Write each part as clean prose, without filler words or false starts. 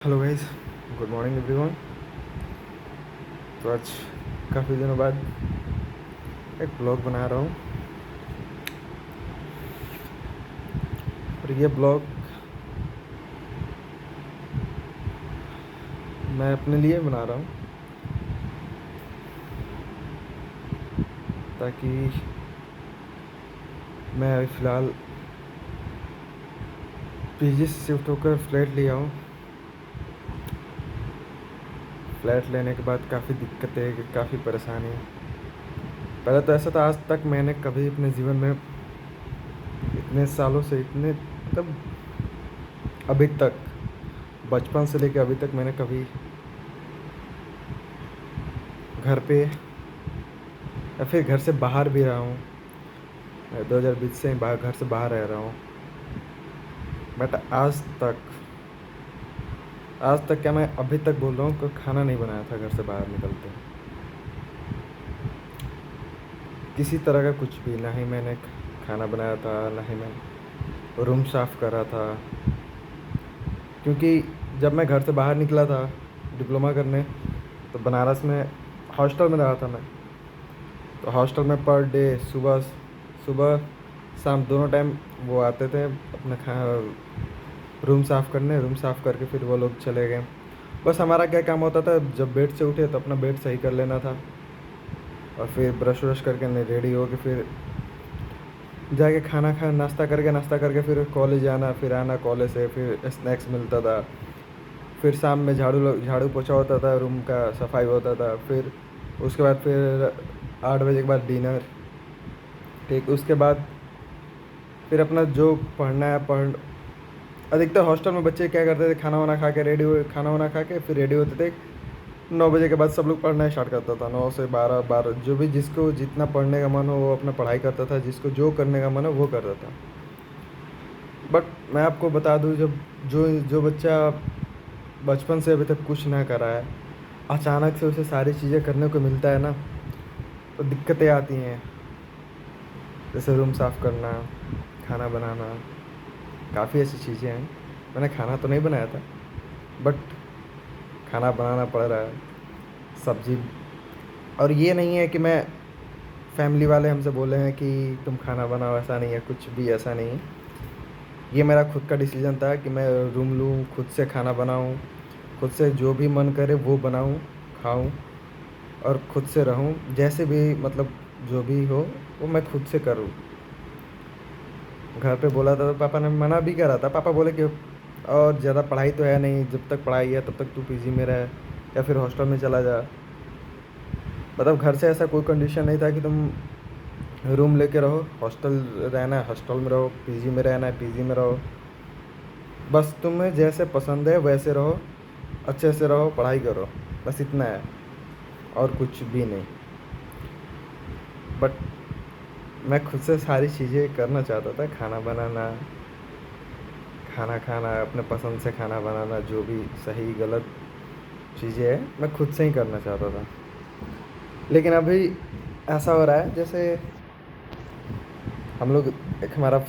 Hello guys, good morning everyone. तो आज काफ़ी दिनों बाद एक ब्लॉग बना रहा हूँ और ये ब्लॉग मैं अपने लिए बना रहा हूँ ताकि मैं अभी फ़िलहाल पीजी से शिफ्ट होकर फ्लैट लिया हूँ। फ्लैट लेने के बाद काफ़ी दिक्कतें, काफ़ी परेशानी। पहले तो ऐसा था, आज तक मैंने कभी अपने जीवन में इतने सालों से इतने मतलब अभी तक, बचपन से लेकर अभी तक मैंने कभी घर पे या फिर घर से बाहर भी रहा हूँ। मैं 2020 से बाहर, घर से बाहर रह रहा हूँ। बट आज तक क्या, मैं अभी तक बोल रहा हूँ कि खाना नहीं बनाया था घर से बाहर निकलते, किसी तरह का कुछ भी। ना ही मैंने खाना बनाया था, ना ही मैं रूम साफ़ करा था। क्योंकि जब मैं घर से बाहर निकला था डिप्लोमा करने, तो बनारस में हॉस्टल में रहा था मैं। तो हॉस्टल में पर डे सुबह सुबह शाम दोनों टाइम वो आते थे अपना रूम साफ़ करने। रूम साफ़ करके फिर वो लोग चले गए। बस हमारा क्या काम होता था, जब बेड से उठे तो अपना बेड सही कर लेना था और फिर ब्रश व्रश करके रेडी हो के फिर जाके नाश्ता करके फिर कॉलेज आना, फिर आना कॉलेज से, फिर स्नैक्स मिलता था। फिर शाम में झाड़ू पोछा होता था, रूम का सफाई होता था। फिर उसके बाद फिर 8 बजे के बाद डिनर। ठीक, उसके बाद फिर अपना जो पढ़ना है पढ़। अधिकतर हॉस्टल में बच्चे क्या करते थे, खाना वाना खा के रेडी हुए, खाना वाना खा के फिर रेडी होते थे। 9 बजे के बाद सब लोग पढ़ना स्टार्ट करता था। 9 से 12, जो भी जिसको जितना पढ़ने का मन हो वो अपना पढ़ाई करता था, जिसको जो करने का मन हो वो करता था। बट मैं आपको बता दूँ, जब जो जो बच्चा बचपन से अभी तक कुछ ना करा है, अचानक से उसे सारी चीज़ें करने को मिलता है ना, तो दिक्कतें आती हैं। जैसे रूम साफ़ करना, खाना बनाना, काफ़ी ऐसी चीज़ें हैं। मैंने खाना तो नहीं बनाया था, बट खाना बनाना पड़ रहा है, सब्ज़ी। और ये नहीं है कि मैं, फैमिली वाले हमसे बोले हैं कि तुम खाना बनाओ, ऐसा नहीं है, कुछ भी ऐसा नहीं है। ये मेरा खुद का डिसीजन था कि मैं रूम लूँ, खुद से खाना बनाऊँ, खुद से जो भी मन करे वो बनाऊँ, खाऊँ और खुद से रहूँ। जैसे भी मतलब जो भी हो वो मैं खुद से करूँ। घर पे बोला था तो पापा ने मना भी करा था। पापा बोले कि और ज़्यादा पढ़ाई तो है नहीं, जब तक पढ़ाई है तब तक तू पीजी में रह या फिर हॉस्टल में चला जा। मतलब घर से ऐसा कोई कंडीशन नहीं था कि तुम रूम लेके रहो, हॉस्टल रहना है हॉस्टल में रहो, पीजी में रहना है पीजी में रहो। बस तुम्हें जैसे पसंद है वैसे रहो, अच्छे से रहो, पढ़ाई करो, बस इतना है और कुछ भी नहीं। बट मैं खुद से सारी चीज़ें करना चाहता था, खाना बनाना, खाना खाना, अपने पसंद से खाना बनाना, जो भी सही गलत चीज़ें हैं मैं खुद से ही करना चाहता था। लेकिन अभी ऐसा हो रहा है, जैसे हम लोग, एक हमारा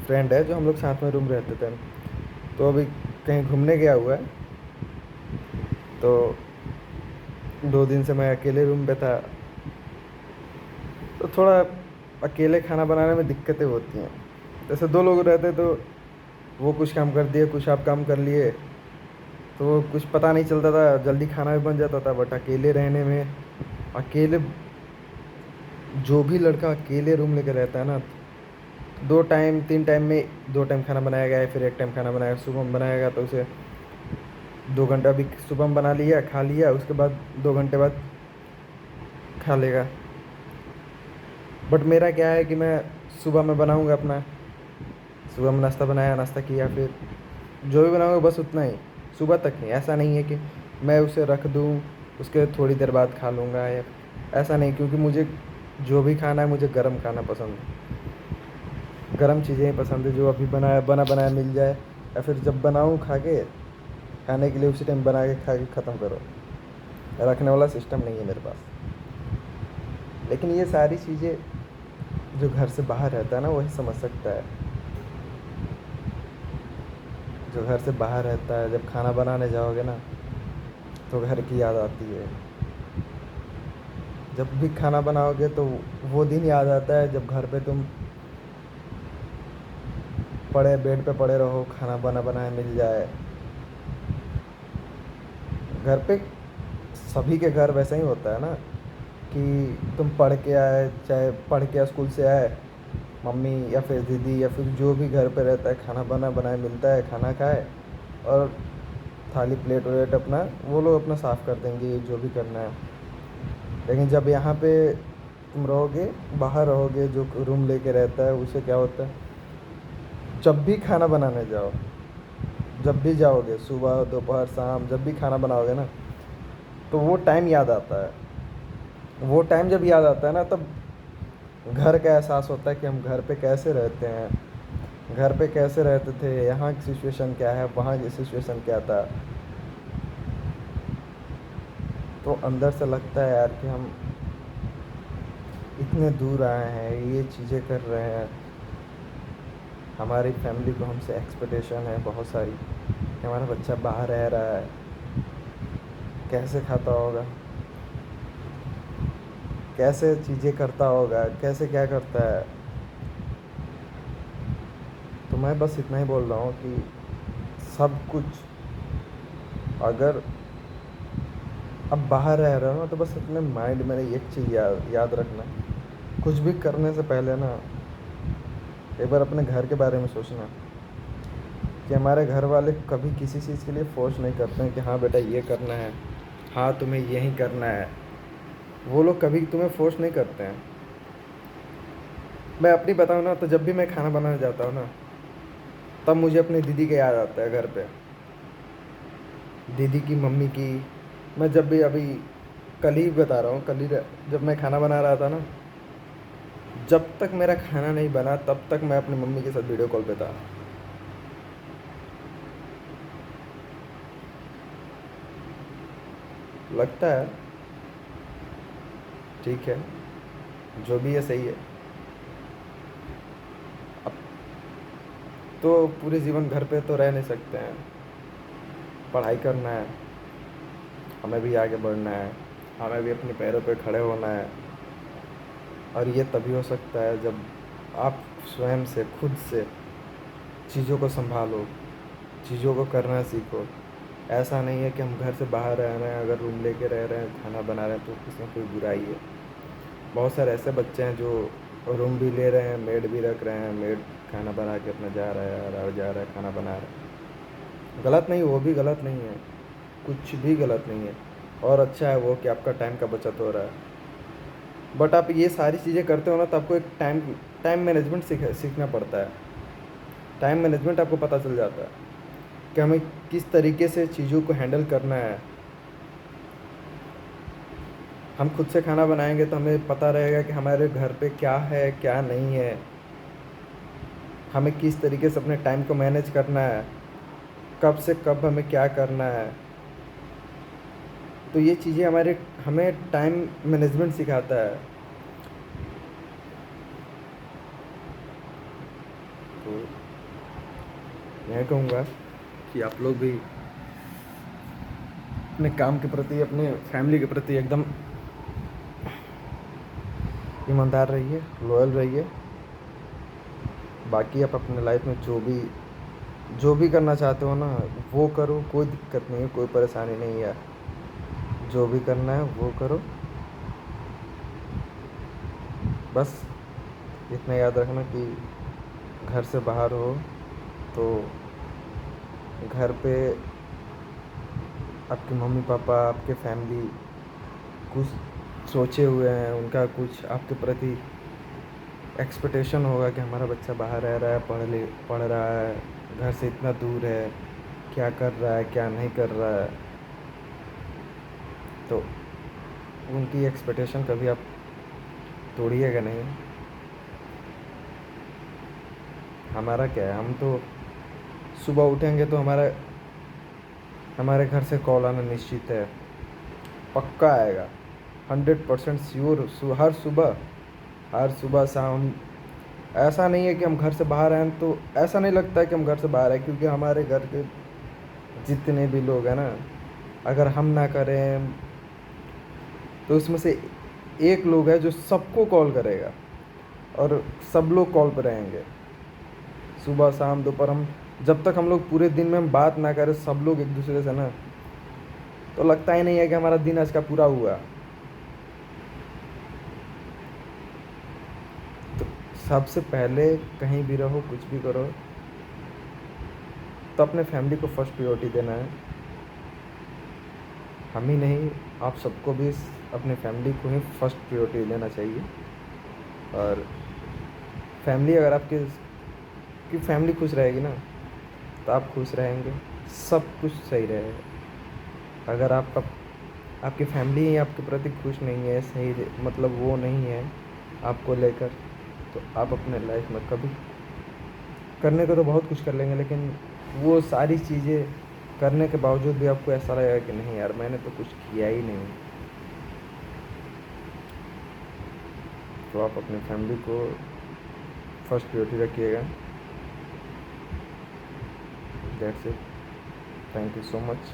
फ्रेंड है जो हम लोग साथ में रूम रहते थे, तो अभी कहीं घूमने गया हुआ है। तो 2 दिन से मैं अकेले रूम पे था, तो थोड़ा अकेले खाना बनाने में दिक्कतें होती हैं। जैसे दो लोग रहते तो वो कुछ काम कर दिए, कुछ आप काम कर लिए, तो वो कुछ पता नहीं चलता था, जल्दी खाना भी बन जाता था। बट अकेले रहने में, अकेले, जो भी लड़का अकेले रूम लेकर रहता है ना, 2 टाइम 3 टाइम में 2 टाइम खाना बनाएगा या फिर एक टाइम खाना बनाएगा। सुबह में बनाएगा तो उसे 2 घंटा अभी सुबह में बना लिया, खा लिया, उसके बाद 2 घंटे बाद खा लेगा। बट मेरा क्या है कि मैं सुबह में बनाऊंगा अपना, सुबह में नाश्ता बनाया, नाश्ता किया, फिर जो भी बनाऊंगा बस उतना ही, सुबह तक ही। ऐसा नहीं है कि मैं उसे रख दूँ, उसके थोड़ी देर बाद खा लूँगा, या ऐसा नहीं। क्योंकि मुझे जो भी खाना है, मुझे गर्म खाना पसंद है, गर्म चीज़ें ही पसंद है। जो अभी बना बनाया मिल जाए, या फिर जब बनाऊँ खा के, खाने के लिए उसी टाइम बना के खा के ख़त्म करो। रखने वाला सिस्टम नहीं है मेरे पास। लेकिन ये सारी चीज़ें जो घर से बाहर रहता है ना, वही समझ सकता है। जो घर से बाहर रहता है, जब खाना बनाने जाओगे ना तो घर की याद आती है। जब भी खाना बनाओगे तो वो दिन याद आता है जब घर पे तुम पड़े बेड पे पड़े रहो, खाना बना बनाए मिल जाए। घर पे सभी के घर वैसा ही होता है ना कि तुम पढ़ के आए, चाहे पढ़ के स्कूल से आए, मम्मी या फिर दीदी या फिर जो भी घर पे रहता है खाना बना बनाए मिलता है, खाना खाए और थाली प्लेट वलेट अपना वो लोग अपना साफ़ कर देंगे जो भी करना है। लेकिन जब यहाँ पे तुम रहोगे, बाहर रहोगे, जो रूम लेके रहता है उसे क्या होता है, जब भी खाना बनाने जाओ, जब भी जाओगे सुबह दोपहर शाम जब भी खाना बनाओगे ना तो वो टाइम याद आता है। वो टाइम जब याद आता है ना तब घर का एहसास होता है कि हम घर पे कैसे रहते हैं, घर पे कैसे रहते थे, यहाँ की सिचुएशन क्या है, वहाँ की सिचुएशन क्या था। तो अंदर से लगता है यार कि हम इतने दूर आए हैं, ये चीज़ें कर रहे हैं। हमारी फैमिली को हमसे एक्सपेक्टेशन है बहुत सारी कि हमारा बच्चा बाहर रह रहा है, कैसे खाता होगा, कैसे चीज़ें करता होगा, कैसे क्या करता है। तो मैं बस इतना ही बोल रहा हूँ कि सब कुछ अगर अब बाहर रह रहे हो ना तो बस अपने माइंड में एक चीज़ याद रखना, कुछ भी करने से पहले ना एक बार अपने घर के बारे में सोचना कि हमारे घर वाले कभी किसी चीज़ के लिए फोर्स नहीं करते हैं कि हाँ बेटा ये करना है, हाँ तुम्हें यही करना है। वो लोग कभी तुम्हें फोर्स नहीं करते हैं। मैं अपनी बताऊँ ना तो जब भी मैं खाना बनाने जाता हूँ ना तब मुझे अपनी दीदी का याद आता है घर पे, दीदी की, मम्मी की। मैं जब भी अभी कल ही बता रहा हूँ, कल ही जब मैं खाना बना रहा था ना, जब तक मेरा खाना नहीं बना तब तक मैं अपनी मम्मी के साथ वीडियो कॉल पे था। लगता है ठीक है, जो भी है सही है। अब तो पूरे जीवन घर पे तो रह नहीं सकते हैं, पढ़ाई करना है, हमें भी आगे बढ़ना है, हमें भी अपने पैरों पे खड़े होना है। और ये तभी हो सकता है जब आप स्वयं से, खुद से चीज़ों को संभालो, चीज़ों को करना सीखो। ऐसा नहीं है कि हम घर से बाहर रह रहे हैं, अगर रूम लेके रह रहे हैं, खाना बना रहे हैं तो इसमें कोई बुराई है। बहुत सारे ऐसे बच्चे हैं जो रूम भी ले रहे हैं, मेड भी रख रहे हैं, मेड खाना बना के अपना जा रहा है, आ रहा है, जा रहा है, खाना बना रहा है। गलत नहीं, वो भी गलत नहीं है, कुछ भी गलत नहीं है। और अच्छा है वो कि आपका टाइम का बचत हो रहा है। बट आप ये सारी चीज़ें करते हो ना तो आपको एक टाइम टाइम मैनेजमेंट सीखना पड़ता है। टाइम मैनेजमेंट आपको पता चल जाता है कि हमें किस तरीके से चीज़ों को हैंडल करना है। हम खुद से खाना बनाएंगे तो हमें पता रहेगा कि हमारे घर पे क्या है क्या नहीं है, हमें किस तरीके से अपने टाइम को मैनेज करना है, कब से कब हमें क्या करना है। तो ये चीज़ें हमें टाइम मैनेजमेंट सिखाता है। तो मैं कहूँगा कि आप लोग भी अपने काम के प्रति, अपने फैमिली के प्रति एकदम ईमानदार रहिए, लॉयल रहिए। बाकी आप अपने लाइफ में जो भी करना चाहते हो ना वो करो, कोई दिक्कत नहीं है, कोई परेशानी नहीं है। जो भी करना है वो करो। बस इतना याद रखना कि घर से बाहर हो तो घर पे आपके मम्मी पापा, आपके फैमिली कुछ सोचे हुए हैं, उनका कुछ आपके प्रति एक्सपेक्टेशन होगा कि हमारा बच्चा बाहर रह रहा है, पढ़ रहा है, घर से इतना दूर है, क्या कर रहा है क्या नहीं कर रहा है। तो उनकी एक्सपेक्टेशन कभी आप तोड़िएगा नहीं। हमारा क्या है, हम तो सुबह उठेंगे तो हमारे घर से कॉल आना निश्चित है, पक्का आएगा, 100% श्योर। हर सुबह शाम ऐसा नहीं है कि हम घर से बाहर आए तो ऐसा नहीं लगता है कि हम घर से बाहर आए, क्योंकि हमारे घर के जितने भी लोग हैं ना, अगर हम ना करें तो उसमें से एक लोग है जो सबको कॉल करेगा, और सब लोग कॉल पर रहेंगे सुबह शाम दोपहर। हम जब तक हम लोग पूरे दिन में हम बात ना करें सब लोग एक दूसरे से ना, तो लगता ही नहीं है कि हमारा दिन आज का पूरा हुआ। तो सबसे पहले कहीं भी रहो कुछ भी करो तो अपने फैमिली को फर्स्ट प्रायोरिटी देना है। हम ही नहीं, आप सबको भी अपने फैमिली को ही फर्स्ट प्रायोरिटी देना चाहिए। और फैमिली अगर आपकी की फैमिली खुश रहेगी ना, तो आप खुश रहेंगे, सब कुछ सही रहेगा। अगर आपकी फैमिली ही आपके प्रति खुश नहीं है, सही मतलब वो नहीं है आपको लेकर, तो आप अपने लाइफ में कभी करने को तो बहुत कुछ कर लेंगे, लेकिन वो सारी चीज़ें करने के बावजूद भी आपको ऐसा लगेगा कि नहीं यार मैंने तो कुछ किया ही नहीं। तो आप अपनी फैमिली को फर्स्ट प्रायोरिटी रखिएगा। That's it. Thank you so much.